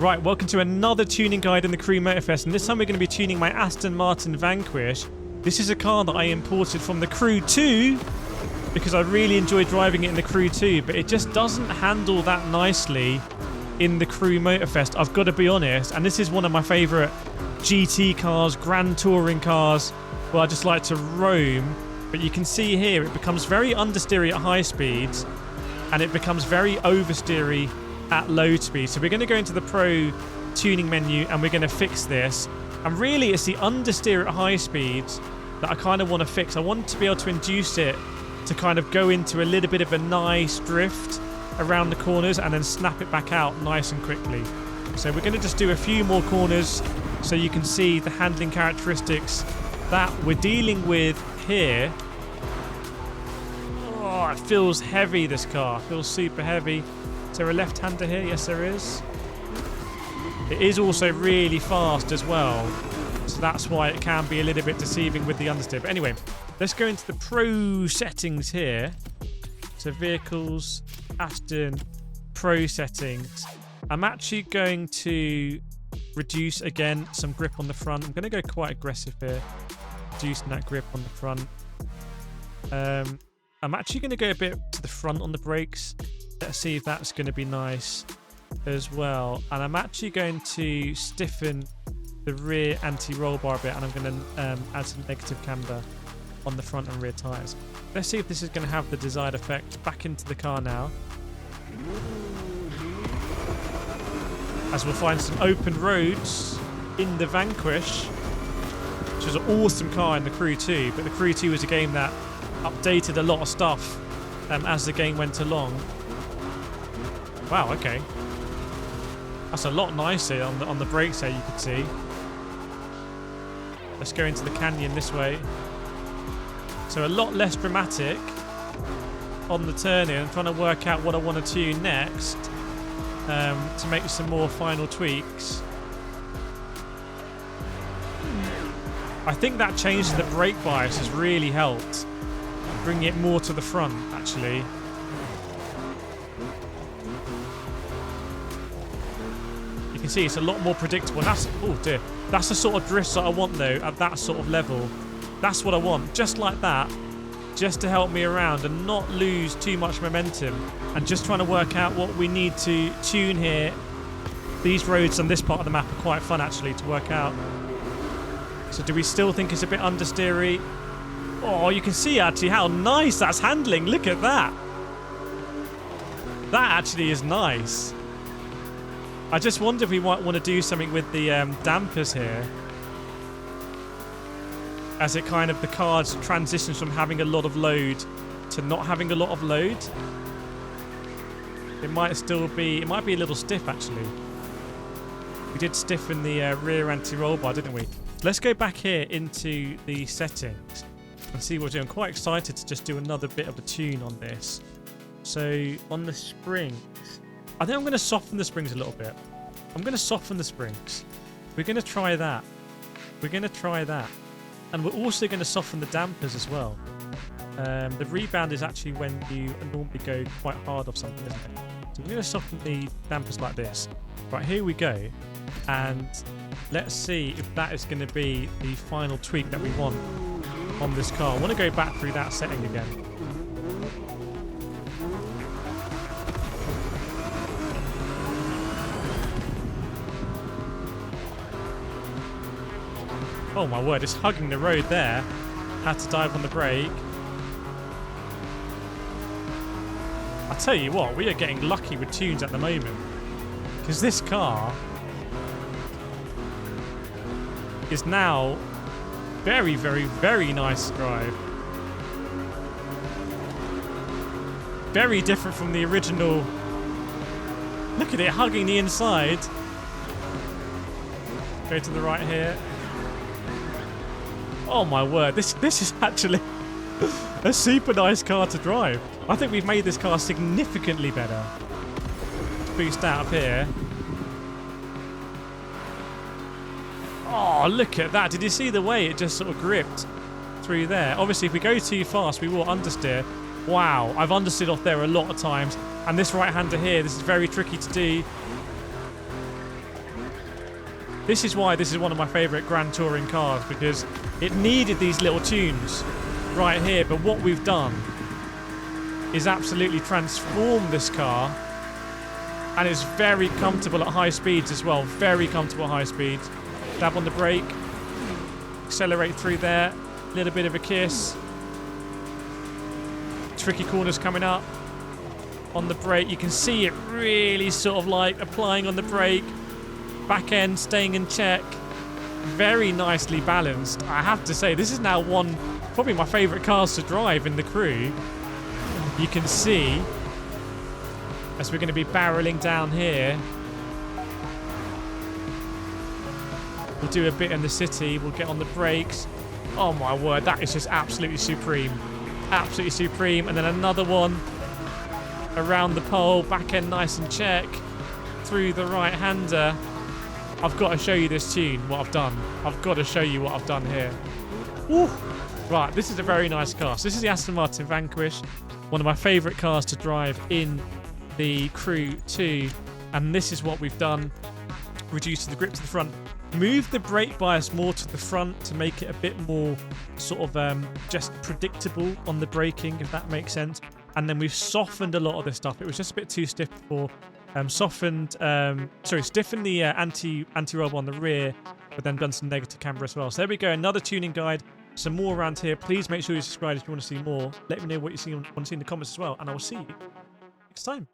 Right, welcome to another tuning guide in the Crew Motorfest, and this time we're going to be tuning my Aston Martin Vanquish. This is a car that I imported from the Crew 2 because I really enjoy driving it in the Crew 2, but it just doesn't handle that nicely in the Crew Motorfest, I've got to be honest. And this is one of my favourite GT cars, Grand Touring cars, where I just like to roam. But you can see here it becomes very understeery at high speeds and it becomes very oversteery at low speed. So we're going to go into the Pro tuning menu and we're going to fix this. And really it's the understeer at high speeds that I kind of want to fix. I want to be able to induce it to kind of go into a little bit of a nice drift around the corners and then snap it back out nice and quickly. So we're going to just do a few more corners so you can see the handling characteristics that we're dealing with here. Oh, it feels heavy, this car. It feels super heavy. Is there a left-hander here? Yes, there is. It is also really fast as well. So that's why it can be a little bit deceiving with the understeer. But anyway, let's go into the Pro settings here. So vehicles, Aston, Pro settings. I'm actually going to reduce, again, some grip on the front. I'm going to go quite aggressive here. Reducing that grip on the front. I'm actually going to go a bit to the front on the brakes. Let's see if that's going to be nice as well. And I'm actually going to stiffen the rear anti-roll bar a bit, and I'm going to add some negative camber on the front and rear tyres. Let's see if this is going to have the desired effect. Back into the car now. As we'll find some open roads in the Vanquish, which is an awesome car in the Crew 2, but the Crew 2 is a game that updated a lot of stuff as the game went along. Wow, okay. That's a lot nicer on the brakes there, you can see. Let's go into the canyon this way. So a lot less dramatic on the turn in. I'm trying to work out what I want to tune next to make some more final tweaks. I think that change in the brake bias has really helped. Bring it more to the front, actually. You can see it's a lot more predictable. That's, oh dear, that's the sort of drift that I want though, at that sort of level. That's what I want, just like that, just to help me around and not lose too much momentum. And just trying to work out what we need to tune here. These roads on this part of the map are quite fun actually to work out. So do we still think it's a bit understeery? Oh, you can see actually how nice that's handling. Look at that. That actually is nice. I just wonder if we might want to do something with the dampers here. As it kind of, the car transitions from having a lot of load to not having a lot of load. It might still be, it might be a little stiff actually. We did stiffen the rear anti-roll bar, didn't we? Let's go back here into the settings and see what we're doing. I'm quite excited to just do another bit of a tune on this. So on the springs, I think I'm going to soften the springs a little bit. I'm going to soften the springs. We're going to try that. We're going to try that. And we're also going to soften the dampers as well. The rebound is actually when you normally go quite hard off something, isn't it? So we're going to soften the dampers like this. Right, here we go. And let's see if that is going to be the final tweak that we want on this car. I want to go back through that setting again. Oh my word, it's hugging the road there. Had to dive on the brake. I tell you what, we are getting lucky with tunes at the moment. Because this car is now very, very, very nice to drive. Very different from the original. Look at it hugging the inside. Go to the right here. Oh my word, this is actually a super nice car to drive. I think we've made this car significantly better. Boost out up here. Oh, look at that. Did you see the way it just sort of gripped through there? Obviously, if we go too fast, we will understeer. Wow, I've understeered off there a lot of times. And this right-hander here, this is very tricky to do. This is why this is one of my favourite Grand Touring cars, because it needed these little tunes right here. But what we've done is absolutely transform this car, and it's very comfortable at high speeds as well. Very comfortable at high speeds. Dab on the brake, accelerate through there, a little bit of a kiss. Tricky corners coming up. On the brake, you can see it really sort of like applying on the brake. Back end staying in check. Very nicely balanced. I have to say, this is now probably my favourite cars to drive in the Crew. You can see, as we're going to be barreling down here, we'll do a bit in the city. We'll get on the brakes. Oh my word, that is just absolutely supreme. Absolutely supreme. And then another one around the pole, back end nice and check, through the right-hander. I've got to show you this tune, what I've done. I've got to show you what I've done here. Woo. Right, this is a very nice car. So this is the Aston Martin Vanquish, one of my favourite cars to drive in the Crew 2. And this is what we've done. Reduced the grip to the front. Move the brake bias more to the front to make it a bit more sort of just predictable on the braking, if that makes sense. And then we've softened a lot of this stuff. It was just a bit too stiff before. Stiffened the anti-roll on the rear, but then done some negative camber as well. So there we go, another tuning guide. Some more around here. Please make sure you subscribe if you want to see more. Let me know what you want to see in the comments as well, and I will see you next time.